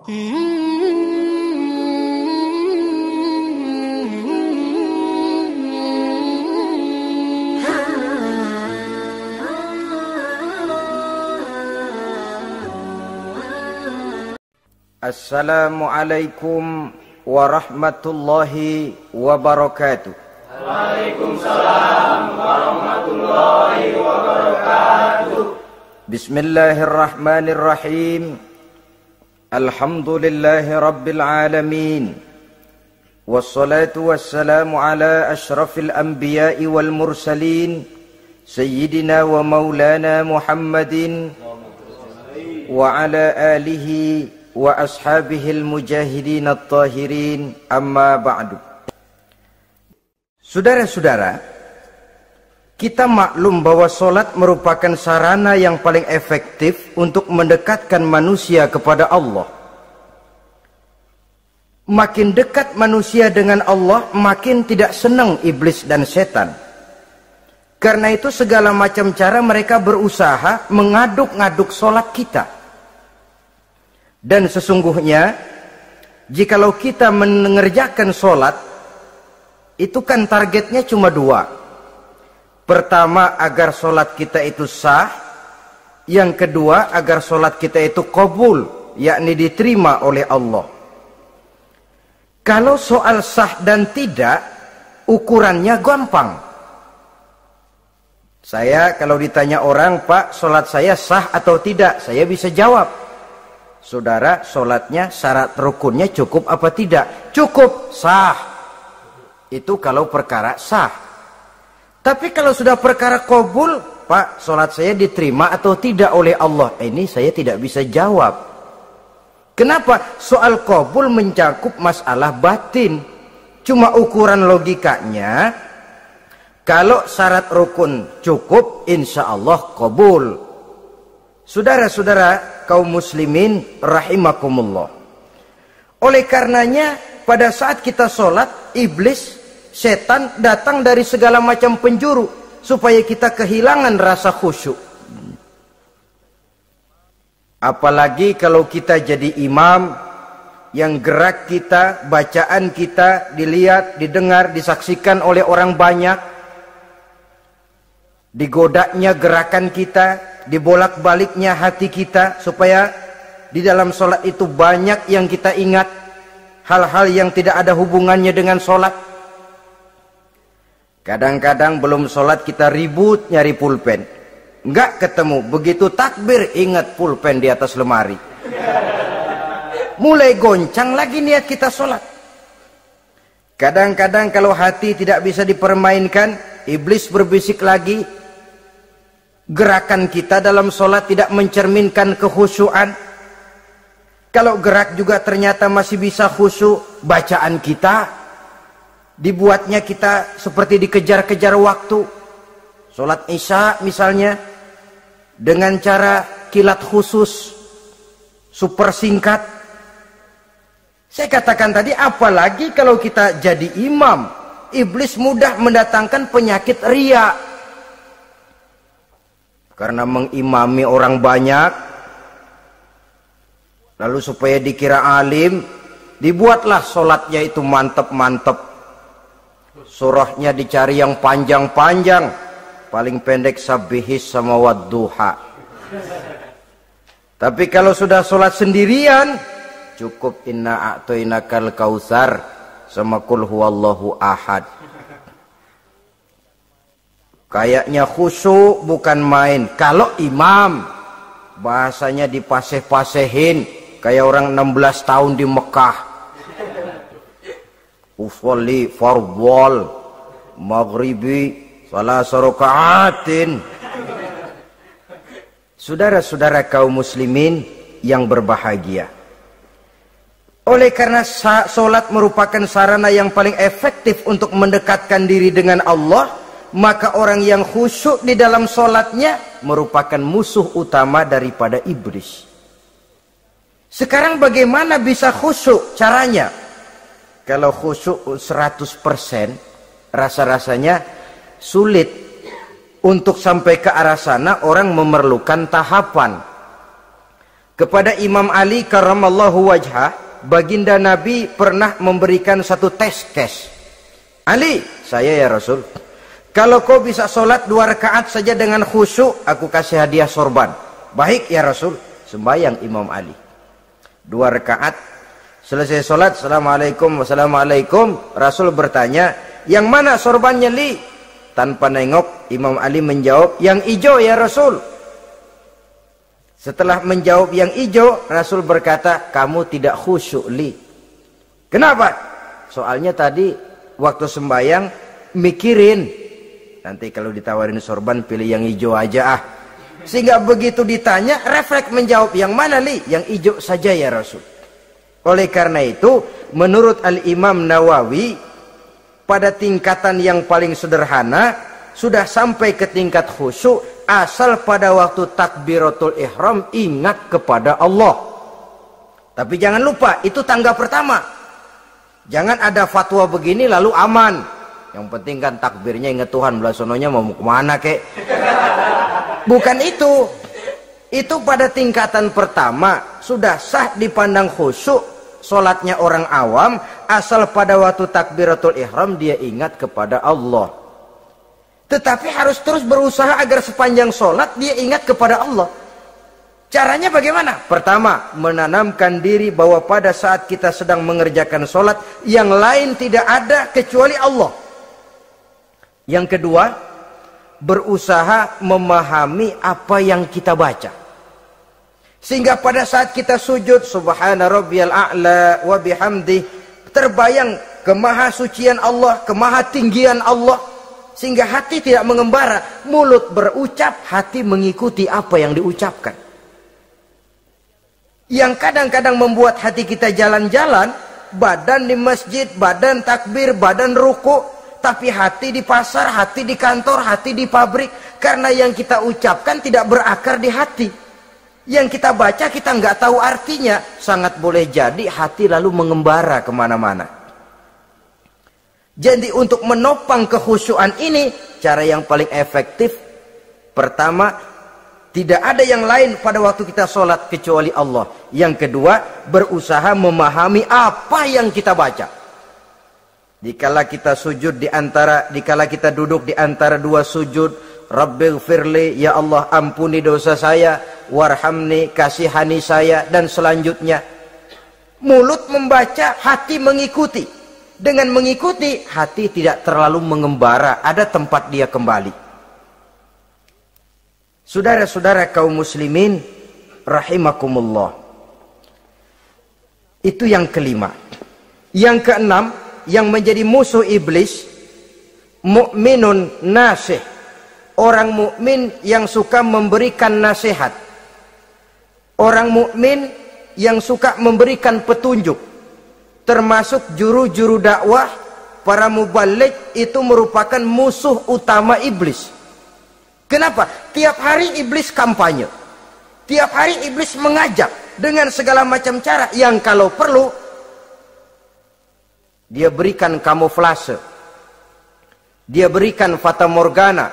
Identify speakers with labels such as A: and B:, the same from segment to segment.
A: Assalamualaikum warahmatullahi wabarakatuh.
B: Waalaikumsalam warahmatullahi wabarakatuh.
A: Bismillahirrahmanirrahim. Alhamdulillahi rabbil alamin. Wassalatu wassalamu ala ashrafil anbiya'i wal mursalin, sayyidina wa maulana Muhammadin wa ala alihi wa ashabihil mujahidin at-tahirin, amma ba'du. Saudara-saudara, kita maklum bahwa solat merupakan sarana yang paling efektif untuk mendekatkan manusia kepada Allah. Makin dekat manusia dengan Allah, makin tidak senang iblis dan setan. Karena itu segala macam cara mereka berusaha mengaduk-ngaduk solat kita. Dan sesungguhnya, jikalau kita mengerjakan solat, itu kan targetnya cuma dua. Pertama, agar solat kita itu sah. Yang kedua, agar solat kita itu qabul, yakni diterima oleh Allah. Kalau soal sah dan tidak, ukurannya gampang. Saya kalau ditanya orang, Pak, solat saya sah atau tidak? Saya bisa jawab. Saudara, solatnya syarat rukunnya cukup apa tidak? Cukup, sah. Itu kalau perkara sah. Tapi kalau sudah perkara qabul, Pak, solat saya diterima atau tidak oleh Allah? Ini saya tidak bisa jawab. Kenapa? Soal qabul mencakup masalah batin. Cuma ukuran logikanya, kalau syarat rukun cukup, insya Allah qabul. Saudara-saudara kaum muslimin rahimakumullah. Oleh karenanya, pada saat kita sholat, iblis, setan datang dari segala macam penjuru supaya kita kehilangan rasa khusyuk. Apalagi kalau kita jadi imam yang gerak kita, bacaan kita dilihat, didengar, disaksikan oleh orang banyak. Digodanya gerakan kita, dibolak-baliknya hati kita, supaya di dalam sholat itu banyak yang kita ingat, hal-hal yang tidak ada hubungannya dengan sholat. Kadang-kadang belum sholat kita ribut nyari pulpen, nggak ketemu, begitu takbir ingat pulpen di atas lemari. Mulai goncang lagi niat kita sholat. Kadang-kadang kalau hati tidak bisa dipermainkan, iblis berbisik lagi. Gerakan kita dalam sholat tidak mencerminkan kekhusyuan. Kalau gerak juga ternyata masih bisa khusyuk, bacaan kita dibuatnya kita seperti dikejar-kejar waktu. Sholat isya misalnya, dengan cara kilat khusus, super singkat. Saya katakan tadi, apalagi kalau kita jadi imam, iblis mudah mendatangkan penyakit riya. Karena mengimami orang banyak, lalu supaya dikira alim, dibuatlah sholatnya itu mantep-mantep. Surahnya dicari yang panjang-panjang, paling pendek sabihis sama wadduha. Tapi kalau sudah sholat sendirian, cukup inna a'toinakal kausar sama kul huwallahu ahad. Kayaknya khusyuk bukan main. Kalau imam, bahasanya dipaseh-pasehin kayak orang 16 tahun di Mekah. Usolli fardhol maghribi salasa raka'atin. Saudara-saudara kaum muslimin yang berbahagia, oleh karena solat merupakan sarana yang paling efektif untuk mendekatkan diri dengan Allah, maka orang yang khusyuk di dalam solatnya merupakan musuh utama daripada iblis. Sekarang bagaimana bisa khusyuk caranya? Kalau khusyuk 100%, rasa-rasanya sulit. Untuk sampai ke arah sana orang memerlukan tahapan. Kepada Imam Ali karramallahu wajhah, baginda Nabi pernah memberikan satu tes case. Ali, saya ya Rasul, kalau kau bisa sholat 2 rakaat saja dengan khusyuk, aku kasih hadiah sorban. Baik ya Rasul. Sembayang Imam Ali 2 rakaat, selesai sholat, assalamualaikum, wassalamualaikum. Rasul bertanya, yang mana sorbannya Li? Tanpa nengok, Imam Ali menjawab, yang hijau ya Rasul. Setelah menjawab yang hijau, Rasul berkata, kamu tidak khusyuk Li. Kenapa? Soalnya tadi waktu sembayang mikirin, nanti kalau ditawarin sorban pilih yang hijau aja ah. Sehingga begitu ditanya, refleks menjawab, yang mana Li? Yang hijau saja ya Rasul. Oleh karena itu, menurut Al-Imam Nawawi, pada tingkatan yang paling sederhana, sudah sampai ke tingkat khusyuk, asal pada waktu takbiratul ihram ingat kepada Allah. Tapi jangan lupa, itu tangga pertama. Jangan ada fatwa begini lalu aman. Yang penting kan takbirnya ingat Tuhan, belasononya mau kemana kek. Bukan itu. Itu pada tingkatan pertama sudah sah dipandang khusyuk solatnya orang awam, asal pada waktu takbiratul ihram dia ingat kepada Allah. Tetapi harus terus berusaha agar sepanjang solat dia ingat kepada Allah. Caranya bagaimana? Pertama, menanamkan diri bahwa pada saat kita sedang mengerjakan solat, yang lain tidak ada kecuali Allah. Yang kedua, berusaha memahami apa yang kita baca. Sehingga pada saat kita sujud, subhana rabbiyal a'la wa bihamdih, terbayang kemahasucian Allah, kemahatinggian Allah. Sehingga hati tidak mengembara, mulut berucap, hati mengikuti apa yang diucapkan. Yang kadang-kadang membuat hati kita jalan-jalan, badan di masjid, badan takbir, badan ruku, tapi hati di pasar, hati di kantor, hati di pabrik. Karena yang kita ucapkan tidak berakar di hati. Yang kita baca kita nggak tahu artinya. Sangat boleh jadi hati lalu mengembara kemana-mana. Jadi untuk menopang kekhusyuan ini, cara yang paling efektif, pertama, tidak ada yang lain pada waktu kita sholat kecuali Allah. Yang kedua, berusaha memahami apa yang kita baca. Dikala kita sujud dikala kita duduk di antara 2 sujud, Rabbighfirli, ya Allah ampuni dosa saya, warhamni, kasihani saya, dan selanjutnya. Mulut membaca, hati mengikuti. Dengan mengikuti, hati tidak terlalu mengembara, ada tempat dia kembali. Saudara-saudara kaum muslimin rahimakumullah. Itu yang kelima. Yang keenam, yang menjadi musuh iblis, mukminun nasih, orang mukmin yang suka memberikan nasihat, orang mukmin yang suka memberikan petunjuk, termasuk juru-juru dakwah, para muballigh, itu merupakan musuh utama iblis. Kenapa? Tiap hari iblis kampanye, tiap hari iblis mengajak dengan segala macam cara yang kalau perlu dia berikan kamuflase, dia berikan fata morgana.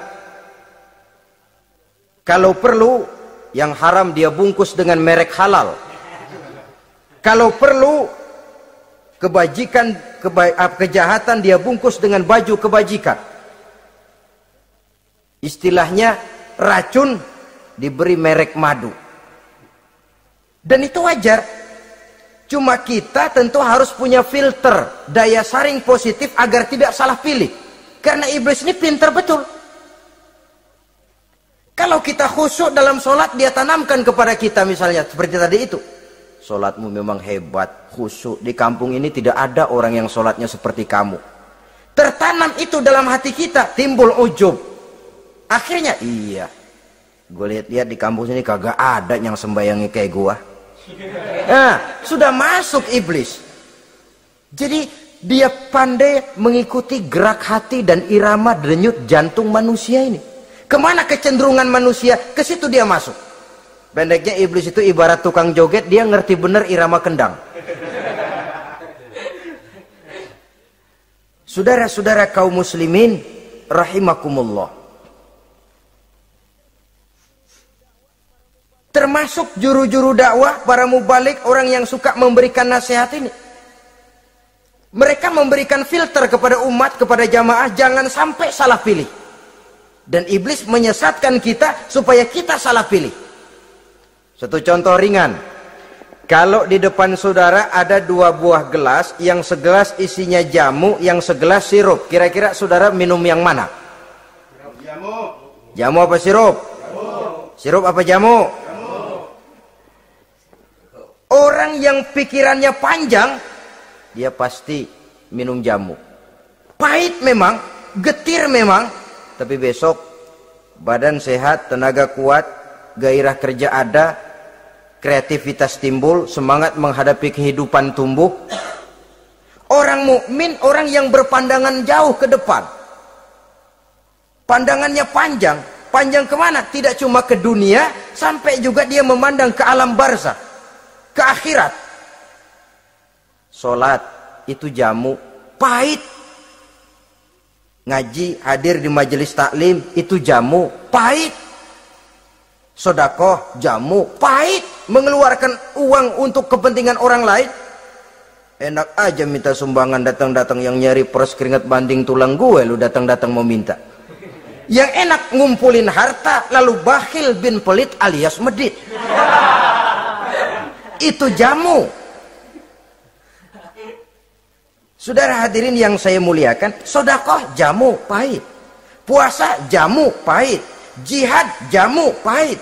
A: Kalau perlu, yang haram dia bungkus dengan merek halal. Kalau perlu, kejahatan dia bungkus dengan baju kebajikan. Istilahnya racun diberi merek madu. Dan itu wajar. Cuma kita tentu harus punya filter, daya saring positif agar tidak salah pilih. Karena iblis ini pintar betul. Kalau kita khusyuk dalam sholat, dia tanamkan kepada kita misalnya seperti tadi itu. Sholatmu memang hebat, khusyuk. Di kampung ini tidak ada orang yang sholatnya seperti kamu. Tertanam itu dalam hati kita, timbul ujub. Akhirnya, iya, gue lihat-lihat di kampung sini kagak ada yang sembayangnya kayak gua. Nah, sudah masuk iblis. Jadi dia pandai mengikuti gerak hati dan irama denyut jantung manusia ini. Kemana kecenderungan manusia, ke situ dia masuk. Pendeknya iblis itu ibarat tukang joget, dia ngerti bener irama kendang. Saudara-saudara kaum muslimin rahimakumullah. Termasuk juru-juru dakwah, para mubalik, orang yang suka memberikan nasihat ini. Mereka memberikan filter kepada umat, kepada jamaah, jangan sampai salah pilih. Dan iblis menyesatkan kita supaya kita salah pilih. Satu contoh ringan. Kalau di depan saudara ada 2 buah gelas, yang segelas isinya jamu, yang segelas sirup. Kira-kira saudara minum yang mana?
B: Jamu.
A: Jamu apa sirup?
B: Jamu.
A: Sirup apa jamu?
B: Jamu.
A: Orang yang pikirannya panjang, dia pasti minum jamu. Pahit memang, getir memang, tapi besok badan sehat, tenaga kuat, gairah kerja ada, kreativitas timbul, semangat menghadapi kehidupan tumbuh. Orang mukmin, orang yang berpandangan jauh ke depan. Pandangannya panjang. Panjang kemana? Tidak cuma ke dunia, sampai juga dia memandang ke alam barzakh, ke akhirat. Sholat itu jamu, pahit. Ngaji, hadir di majelis taklim, itu jamu, pahit. Sedekah, jamu, pahit. Mengeluarkan uang untuk kepentingan orang lain, enak aja minta sumbangan, datang-datang yang nyari peres keringat banding tulang gue, lu datang-datang mau minta. Yang enak ngumpulin harta, lalu bakhil bin pelit alias medit. Itu jamu. Saudara hadirin yang saya muliakan, sedekah jamu pahit, puasa jamu pahit, jihad jamu pahit.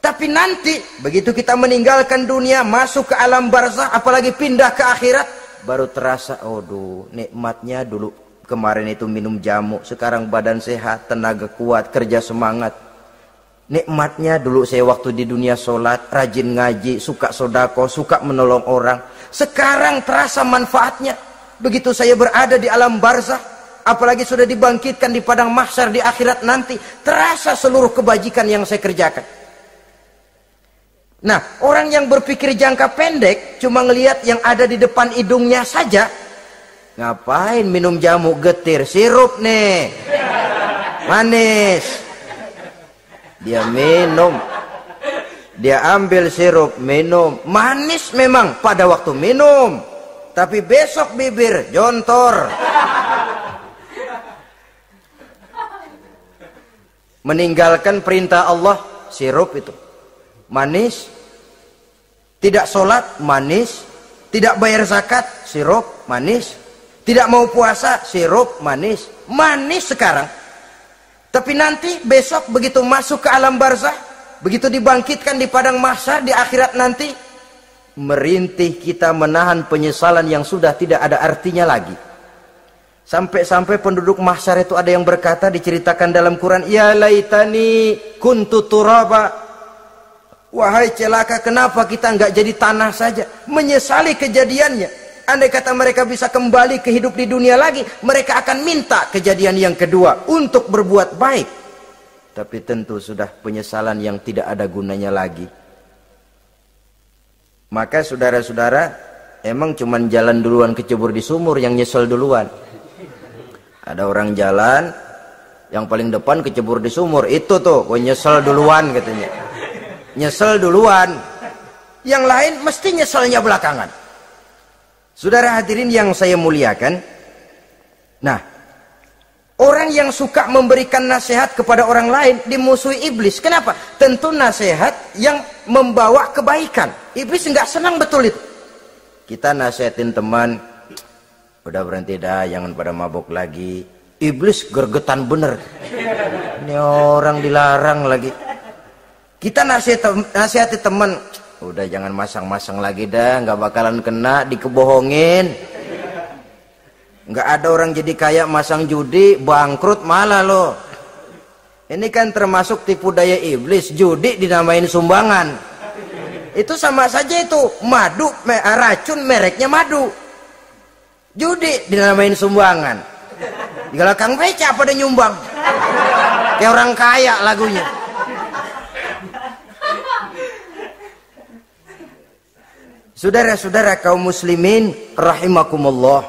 A: Tapi nanti begitu kita meninggalkan dunia, masuk ke alam barzakh, apalagi pindah ke akhirat, baru terasa, aduh, nikmatnya dulu kemarin itu minum jamu, sekarang badan sehat, tenaga kuat, kerja semangat. Nikmatnya dulu saya waktu di dunia sholat, rajin ngaji, suka sedekah, suka menolong orang. Sekarang terasa manfaatnya. Begitu saya berada di alam barzakh, apalagi sudah dibangkitkan di padang mahsyar di akhirat nanti, terasa seluruh kebajikan yang saya kerjakan. Nah, orang yang berpikir jangka pendek, cuma ngelihat yang ada di depan hidungnya saja, ngapain minum jamu getir, sirup nih, manis. Dia minum, dia ambil sirup, minum, manis memang pada waktu minum, tapi besok bibir jontor. Meninggalkan perintah Allah, sirup itu manis. Tidak sholat, manis. Tidak bayar zakat, sirup, manis. Tidak mau puasa, sirup, manis. Manis sekarang. Tapi nanti besok begitu masuk ke alam barzakh, begitu dibangkitkan di padang mahsyar di akhirat nanti, merintih kita menahan penyesalan yang sudah tidak ada artinya lagi. Sampai-sampai penduduk mahsyar itu ada yang berkata, diceritakan dalam Quran, ya laitani kuntu turaba. Wahai celaka, kenapa kita nggak jadi tanah saja? Menyesali kejadiannya. Andai kata mereka bisa kembali ke hidup di dunia lagi, mereka akan minta kejadian yang kedua untuk berbuat baik. Tapi tentu sudah penyesalan yang tidak ada gunanya lagi. Maka saudara-saudara, emang cuman jalan duluan kecebur di sumur yang nyesel duluan. Ada orang jalan, yang paling depan kecebur di sumur, itu tuh, gue nyesel duluan katanya. Nyesel duluan. Yang lain mesti nyeselnya belakangan. Saudara hadirin yang saya muliakan, nah, orang yang suka memberikan nasihat kepada orang lain dimusuhi iblis. Kenapa? Tentu nasihat yang membawa kebaikan. Iblis nggak senang betul itu. Kita nasihatin teman, udah berhenti dah, jangan pada mabuk lagi. Iblis gergetan bener. Ini orang dilarang lagi. Kita nasihati teman, udah jangan masang-masang lagi dah, nggak bakalan kena, dikebohongin. Nggak ada orang jadi kaya masang judi, bangkrut malah loh. Ini kan termasuk tipu daya iblis, judi dinamain sumbangan. Itu sama saja itu, madu, racun mereknya madu. Judi dinamain sumbangan. Di belakang beca pada nyumbang. Kayak orang kaya lagunya. Saudara-saudara kaum muslimin rahimakumullah,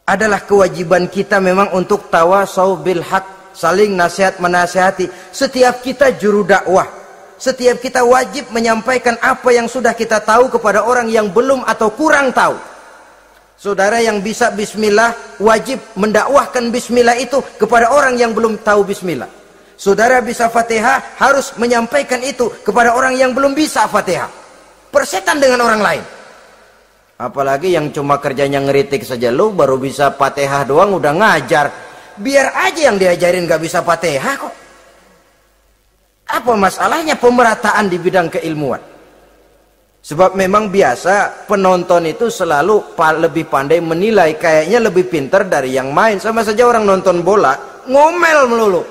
A: adalah kewajiban kita memang untuk tawasau bil haq, saling nasihat menasihati. Setiap kita juru dakwah, Setiap kita wajib menyampaikan apa yang sudah kita tahu kepada orang yang belum atau kurang tahu. Saudara yang bisa bismillah wajib mendakwahkan bismillah itu kepada orang yang belum tahu bismillah. Saudara bisa Fatihah harus menyampaikan itu kepada orang yang belum bisa Fatihah. Persetan dengan orang lain. Apalagi yang cuma kerjanya ngeritik saja, lu baru bisa Fatihah doang udah ngajar. Biar aja yang diajarin gak bisa Fatihah kok. Apa masalahnya pemerataan di bidang keilmuan? Sebab memang biasa penonton itu selalu lebih pandai menilai, kayaknya lebih pintar dari yang main. Sama saja orang nonton bola ngomel melulu,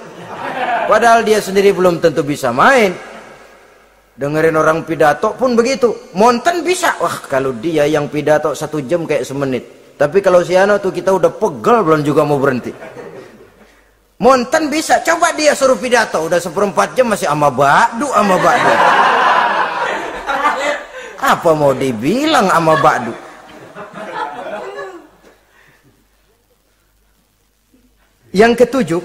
A: padahal dia sendiri belum tentu bisa main. Dengerin orang pidato pun begitu, monten bisa. Wah, kalau dia yang pidato 1 jam kayak semenit. Tapi kalau si Ano tuh kita udah pegel belum juga mau berhenti. Monten bisa, coba dia suruh pidato udah 1/4 jam masih ama ba'du. Apa mau dibilang ama ba'du? Yang ketujuh,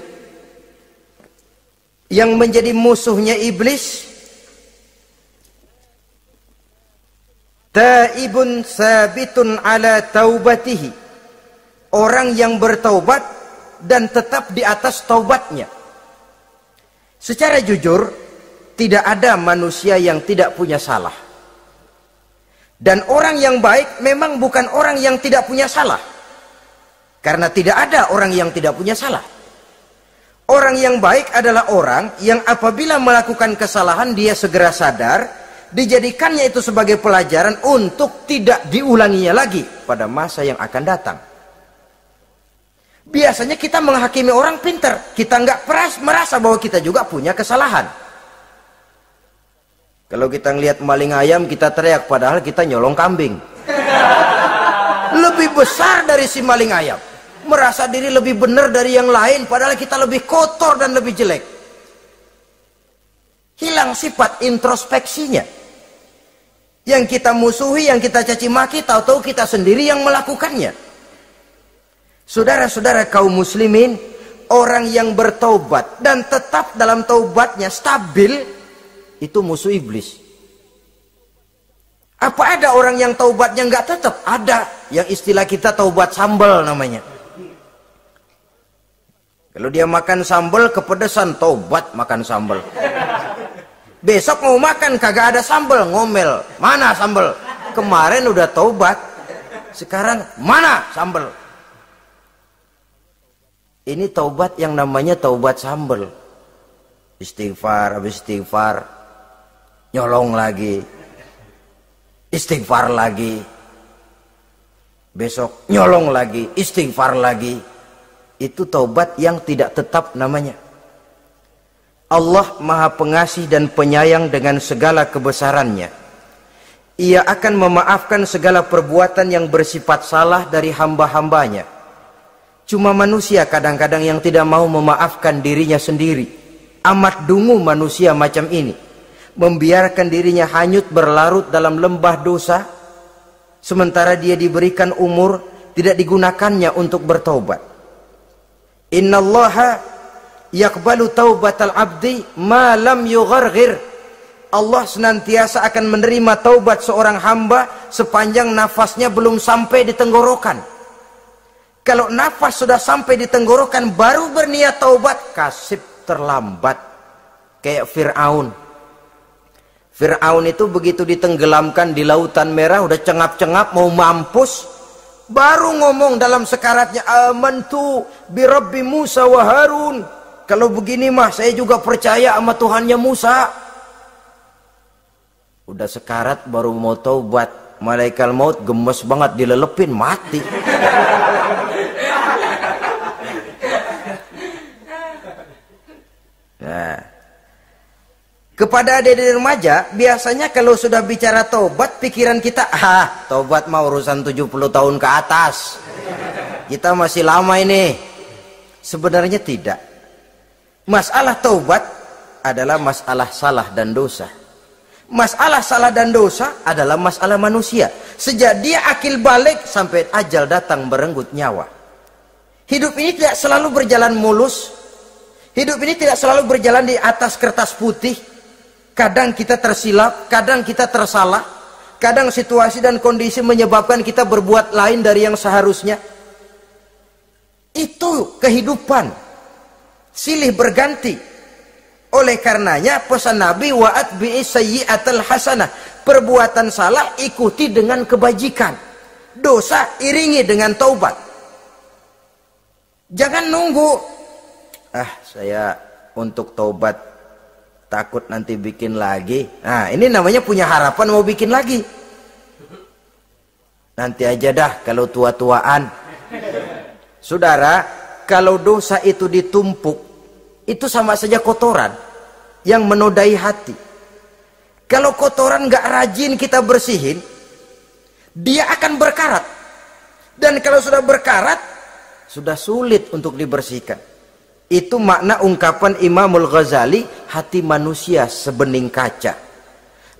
A: yang menjadi musuhnya iblis, taibun sabitun ala taubatihi, orang yang bertaubat dan tetap di atas taubatnya. Secara jujur, tidak ada manusia yang tidak punya salah. Dan orang yang baik memang bukan orang yang tidak punya salah. Karena tidak ada orang yang tidak punya salah. Orang yang baik adalah orang yang apabila melakukan kesalahan dia segera sadar, dijadikannya itu sebagai pelajaran untuk tidak diulanginya lagi pada masa yang akan datang. Biasanya kita menghakimi orang pintar, kita nggak merasa bahwa kita juga punya kesalahan. Kalau kita ngelihat maling ayam kita teriak, padahal kita nyolong kambing. Lebih besar dari si maling ayam, merasa diri lebih benar dari yang lain, padahal kita lebih kotor dan lebih jelek. Hilang sifat introspeksinya. Yang kita musuhi, yang kita caci maki, tahu-tahu kita sendiri yang melakukannya. Saudara-saudara kaum muslimin, orang yang bertaubat dan tetap dalam taubatnya stabil, itu musuh iblis. Apa ada orang yang taubatnya nggak tetap? Ada, yang istilah kita taubat sambal namanya. Kalau dia makan sambal kepedesan, taubat makan sambal. Besok mau makan kagak ada sambal, ngomel. Mana sambal? Kemarin udah taubat, sekarang mana sambal? Ini taubat yang namanya taubat sambal. Istighfar, habis istighfar nyolong lagi, istighfar lagi, besok nyolong lagi, istighfar lagi. Itu taubat yang tidak tetap namanya. Allah Maha Pengasih dan Penyayang dengan segala kebesarannya. Ia akan memaafkan segala perbuatan yang bersifat salah dari hamba-hambanya. Cuma manusia kadang-kadang yang tidak mau memaafkan dirinya sendiri. Amat dungu manusia macam ini, membiarkan dirinya hanyut berlarut dalam lembah dosa, sementara dia diberikan umur tidak digunakannya untuk bertaubat. Innallaha yaqbalu taubatal abdi ma lam yugharghir. Allah senantiasa akan menerima taubat seorang hamba sepanjang nafasnya belum sampai di tenggorokan. Kalau nafas sudah sampai di tenggorokan baru berniat taubat, kasib terlambat. Kayak Fir'aun. Fir'aun itu begitu ditenggelamkan di lautan merah, udah cengap-cengap mau mampus, baru ngomong dalam sekaratnya, amantu bi Rabbi Musa wa Harun. Kalau begini mah saya juga percaya sama Tuhannya Musa. Udah sekarat baru mau taubat, malaikat maut gemes banget dilelepin, mati. Nah, kepada adik-adik remaja, biasanya kalau sudah bicara taubat, pikiran kita, taubat mah urusan 70 tahun ke atas. Kita masih lama ini. Sebenarnya tidak. Masalah taubat adalah masalah salah dan dosa. Masalah salah dan dosa adalah masalah manusia. Sejak dia akil balik sampai ajal datang merenggut nyawa. Hidup ini tidak selalu berjalan mulus. Hidup ini tidak selalu berjalan di atas kertas putih. Kadang kita tersilap, kadang kita tersalah, kadang situasi dan kondisi menyebabkan kita berbuat lain dari yang seharusnya. Itu kehidupan, silih berganti. Oleh karenanya pesan Nabi, wa'at bi'is sayyi'atal hasanah, perbuatan salah ikuti dengan kebajikan, dosa iringi dengan taubat. Jangan nunggu, saya untuk taubat takut nanti bikin lagi. Nah, ini namanya punya harapan mau bikin lagi. Nanti aja dah kalau tua-tuaan. Saudara, kalau dosa itu ditumpuk, itu sama saja kotoran yang menodai hati. Kalau kotoran gak rajin kita bersihin, dia akan berkarat. Dan kalau sudah berkarat, sudah sulit untuk dibersihkan. Itu makna ungkapan Imamul Ghazali, hati manusia sebening kaca.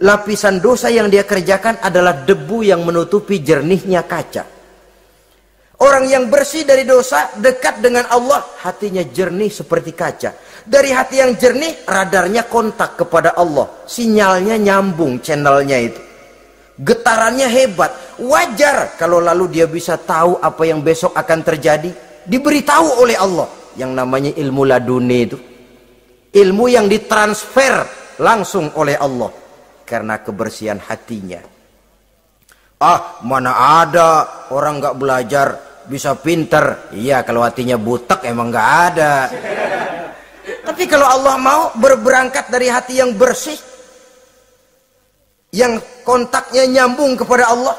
A: Lapisan dosa yang dia kerjakan adalah debu yang menutupi jernihnya kaca. Orang yang bersih dari dosa, dekat dengan Allah, hatinya jernih seperti kaca. Dari hati yang jernih, radarnya kontak kepada Allah. Sinyalnya nyambung channelnya itu. Getarannya hebat. Wajar kalau lalu dia bisa tahu apa yang besok akan terjadi. Diberitahu oleh Allah. Yang namanya ilmu laduni itu. Ilmu yang ditransfer langsung oleh Allah. Karena kebersihan hatinya. Mana ada orang gak belajar bisa pinter. Iya, kalau hatinya butek emang gak ada. Tapi kalau Allah mau berberangkat dari hati yang bersih, yang kontaknya nyambung kepada Allah,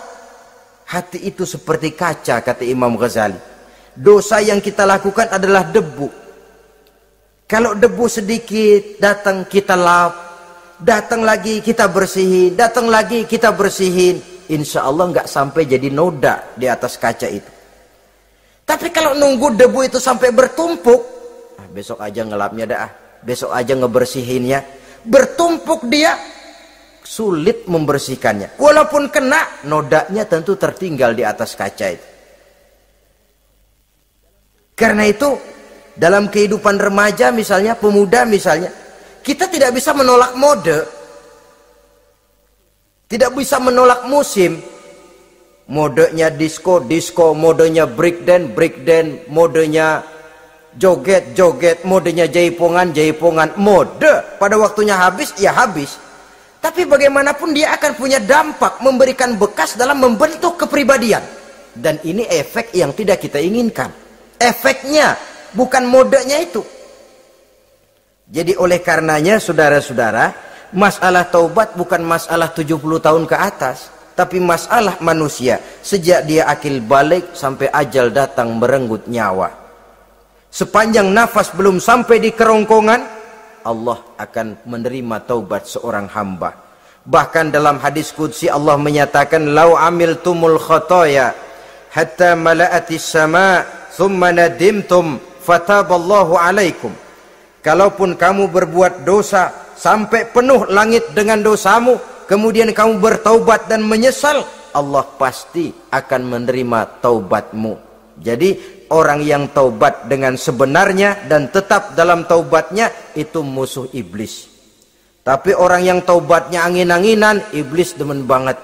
A: hati itu seperti kaca, kata Imam Ghazali. Dosa yang kita lakukan adalah debu. Kalau debu sedikit datang kita lap, datang lagi kita bersihin, datang lagi kita bersihin, insya Allah nggak sampai jadi noda di atas kaca itu. Tapi kalau nunggu debu itu sampai bertumpuk, besok aja ngelapnya dah, besok aja ngebersihinnya, bertumpuk dia, sulit membersihkannya. Walaupun kena, nodanya tentu tertinggal di atas kaca itu. Karena itu dalam kehidupan remaja misalnya, pemuda misalnya, kita tidak bisa menolak mode, tidak bisa menolak musim. Modenya disco, modenya breakdance, modenya joget, modenya jaipongan, mode pada waktunya habis, ya habis. Tapi bagaimanapun dia akan punya dampak, memberikan bekas dalam membentuk kepribadian. Dan ini efek yang tidak kita inginkan. Efeknya, bukan modenya itu. Jadi oleh karenanya saudara-saudara, masalah taubat bukan masalah 70 tahun ke atas, tapi masalah manusia sejak dia akil balik sampai ajal datang merenggut nyawa. Sepanjang nafas belum sampai di kerongkongan, Allah akan menerima taubat seorang hamba. Bahkan dalam hadis qudsi Allah menyatakan, "Lau amiltumul khotoya hatta mala'atis sama' thumma nadimtum fataballahu alaikum." Kalaupun kamu berbuat dosa sampai penuh langit dengan dosamu, kemudian kamu bertaubat dan menyesal, Allah pasti akan menerima taubatmu. Jadi orang yang taubat dengan sebenarnya dan tetap dalam taubatnya, itu musuh iblis. Tapi orang yang taubatnya angin-anginan, iblis demen banget.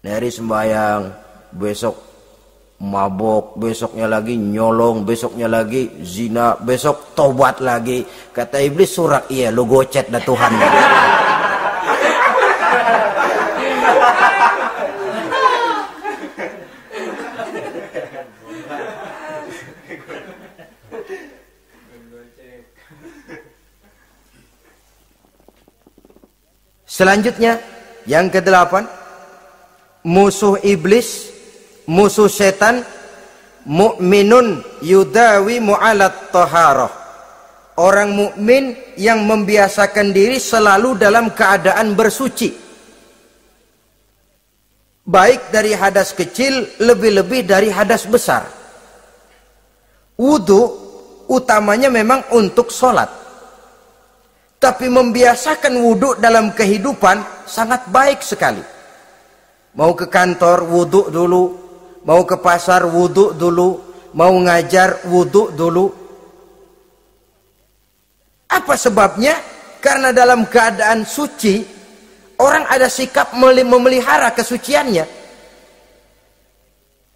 A: Hari sembahyang, besok mabok, besoknya lagi nyolong, besoknya lagi zina, besok taubat lagi. Kata iblis, surak, iya lo gocet dah Tuhan. Selanjutnya, yang ke-8, musuh iblis, musuh setan, mukminun yudawi mu'alat taharah. Orang mukmin yang membiasakan diri selalu dalam keadaan bersuci. Baik dari hadas kecil, lebih-lebih dari hadas besar. Wudu utamanya memang untuk sholat. Tapi membiasakan wudhu dalam kehidupan sangat baik sekali. Mau ke kantor, wudhu dulu. Mau ke pasar, wudhu dulu. Mau ngajar, wudhu dulu. Apa sebabnya? Karena dalam keadaan suci, orang ada sikap memelihara kesuciannya.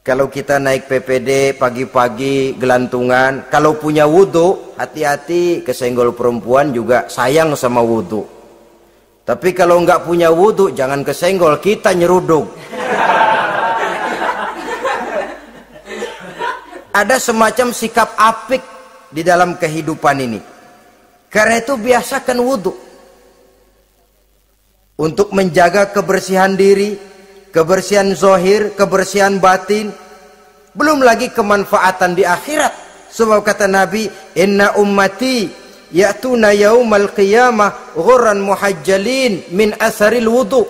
A: Kalau kita naik PPD pagi-pagi gelantungan, kalau punya wudhu, hati-hati, kesenggol perempuan juga sayang sama wudhu. Tapi kalau nggak punya wudhu, jangan kesenggol, kita nyeruduk. Ada semacam sikap apik di dalam kehidupan ini. Karena itu biasakan wudhu. Untuk menjaga kebersihan diri, kebersihan zahir, kebersihan batin, belum lagi kemanfaatan di akhirat. Sebab kata Nabi, inna ummati ya'tuna yaumal qiyamah ghurran muhajjalin min asaril wudu.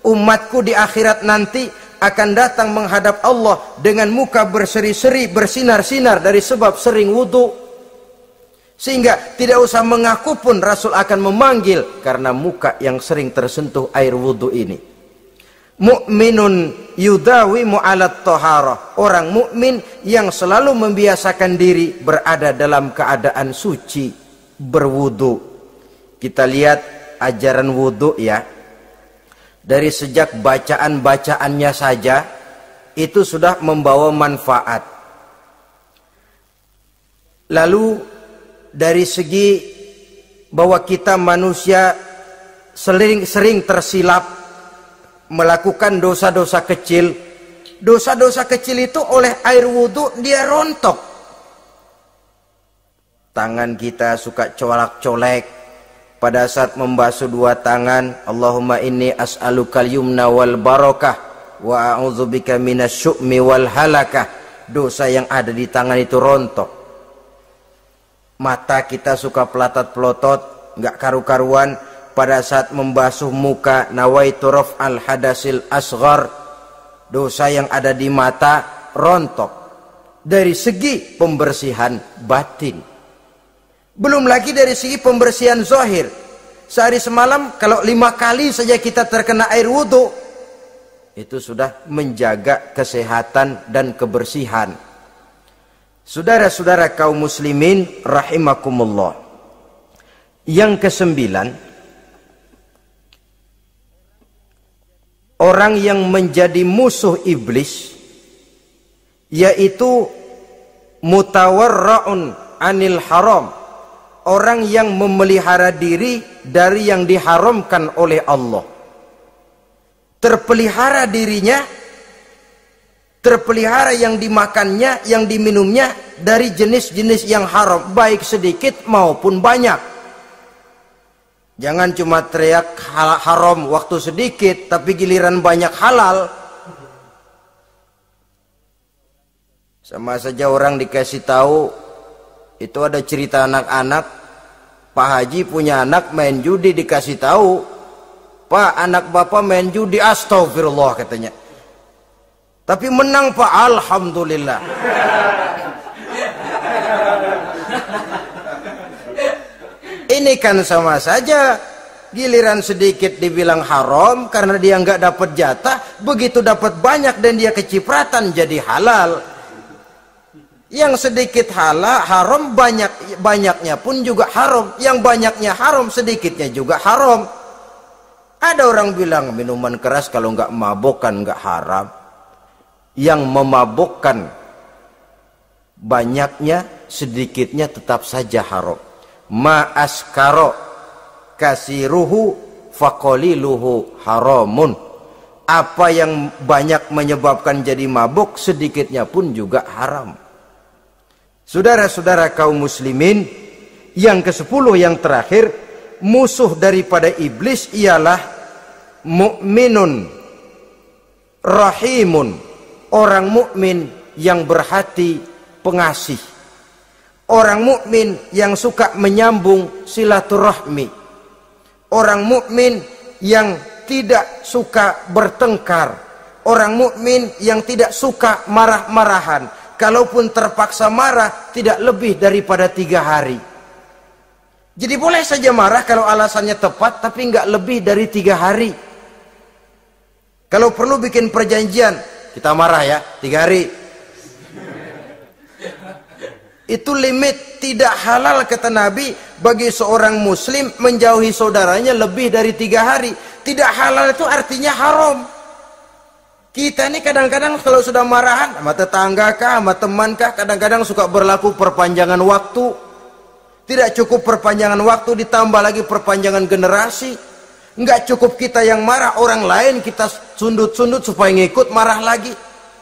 A: Umatku di akhirat nanti akan datang menghadap Allah dengan muka berseri-seri, bersinar-sinar dari sebab sering wudu. Sehingga tidak usah mengaku pun Rasul akan memanggil karena muka yang sering tersentuh air wudu ini. Mu'minun yudawimu alat toharah. Orang mukmin yang selalu membiasakan diri berada dalam keadaan suci, berwudu. Kita lihat ajaran wudu ya. Dari sejak bacaan-bacaannya saja itu sudah membawa manfaat. Lalu dari segi bahwa kita manusia sering tersilap melakukan dosa-dosa kecil. Dosa-dosa kecil itu oleh air wudhu dia rontok. Tangan kita suka colak-colek. Pada saat membasuh dua tangan, Allahumma inni as'alukal yumna wal barakah wa a'udzubika minasyu'mi wal halakah. Dosa yang ada di tangan itu rontok. Mata kita suka pelotot, nggak karu-karuan. Pada saat membasuh muka, nawaitu raf'al hadasil asghar. Dosa yang ada di mata rontok. Dari segi pembersihan batin. Belum lagi dari segi pembersihan zahir. Sehari semalam kalau 5 kali saja kita terkena air wudhu, itu sudah menjaga kesehatan dan kebersihan. Saudara-saudara kaum muslimin rahimakumullah. Yang kesembilan, orang yang menjadi musuh iblis yaitu mutawarra'un anil haram. Orang yang memelihara diri dari yang diharamkan oleh Allah. Terpelihara dirinya, terpelihara yang dimakannya, yang diminumnya dari jenis-jenis yang haram, baik sedikit maupun banyak. Jangan cuma teriak haram waktu sedikit, tapi giliran banyak halal. Sama saja orang dikasih tahu, itu ada cerita anak-anak, Pak Haji punya anak main judi, dikasih tahu, Pak, anak bapak main judi, astagfirullah katanya. Tapi menang Pak, alhamdulillah. Ini kan sama saja, giliran sedikit dibilang haram karena dia nggak dapat jatah, begitu dapat banyak dan dia kecipratan jadi halal. Yang sedikit haram, banyaknya pun juga haram. Yang banyaknya haram, sedikitnya juga haram. Ada orang bilang minuman keras kalau nggak mabok kan nggak haram. Yang memabukkan banyaknya, sedikitnya tetap saja haram. Ma askaro kasiruhu faqaliluhu haramun. Apa yang banyak menyebabkan jadi mabuk, sedikitnya pun juga haram. Saudara-saudara kaum muslimin, yang ke-10 yang terakhir, musuh daripada iblis ialah mukminun rahimun, orang mukmin yang berhati pengasih, orang mukmin yang suka menyambung silaturahmi, orang mukmin yang tidak suka bertengkar, orang mukmin yang tidak suka marah-marahan. Kalaupun terpaksa marah, tidak lebih daripada 3 hari. Jadi boleh saja marah kalau alasannya tepat, tapi nggak lebih dari 3 hari. Kalau perlu bikin perjanjian, kita marah ya 3 hari. Itu limit. Tidak halal kata Nabi bagi seorang muslim menjauhi saudaranya lebih dari 3 hari. Tidak halal itu artinya haram. Kita ini kadang-kadang kalau sudah marahan sama tetangga kah, sama teman kah, kadang-kadang suka berlaku perpanjangan waktu. Tidak cukup perpanjangan waktu, ditambah lagi perpanjangan generasi. Enggak cukup kita yang marah, orang lain kita sundut-sundut supaya ngikut marah lagi.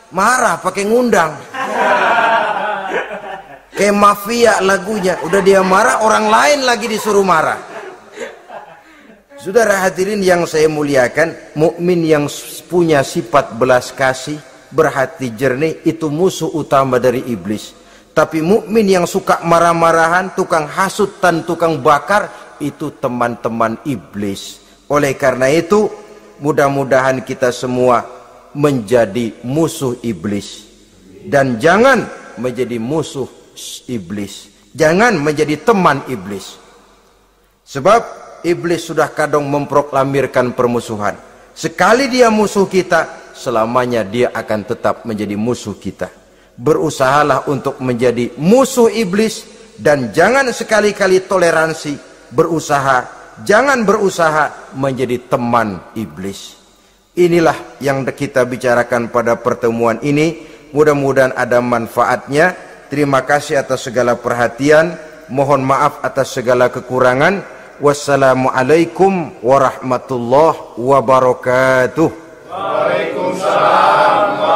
A: Marah pakai ngundang. Kayak mafia lagunya, udah dia marah, orang lain lagi disuruh marah. Saudara hadirin yang saya muliakan, mukmin yang punya sifat belas kasih, berhati jernih, itu musuh utama dari iblis. Tapi mukmin yang suka marah-marahan, tukang hasut dan tukang bakar, itu teman-teman iblis. Oleh karena itu, mudah-mudahan kita semua menjadi musuh iblis. Dan jangan menjadi musuh iblis. Jangan menjadi teman iblis. Sebab iblis sudah kadang memproklamirkan permusuhan. Sekali dia musuh kita, selamanya dia akan tetap menjadi musuh kita. Berusahalah untuk menjadi musuh iblis, dan jangan sekali-kali toleransi. Jangan berusaha menjadi teman iblis. Inilah yang kita bicarakan pada pertemuan ini. Mudah-mudahan ada manfaatnya. Terima kasih atas segala perhatian. Mohon maaf atas segala kekurangan. Wassalamualaikum warahmatullahi wabarakatuh.
B: Waalaikumsalam.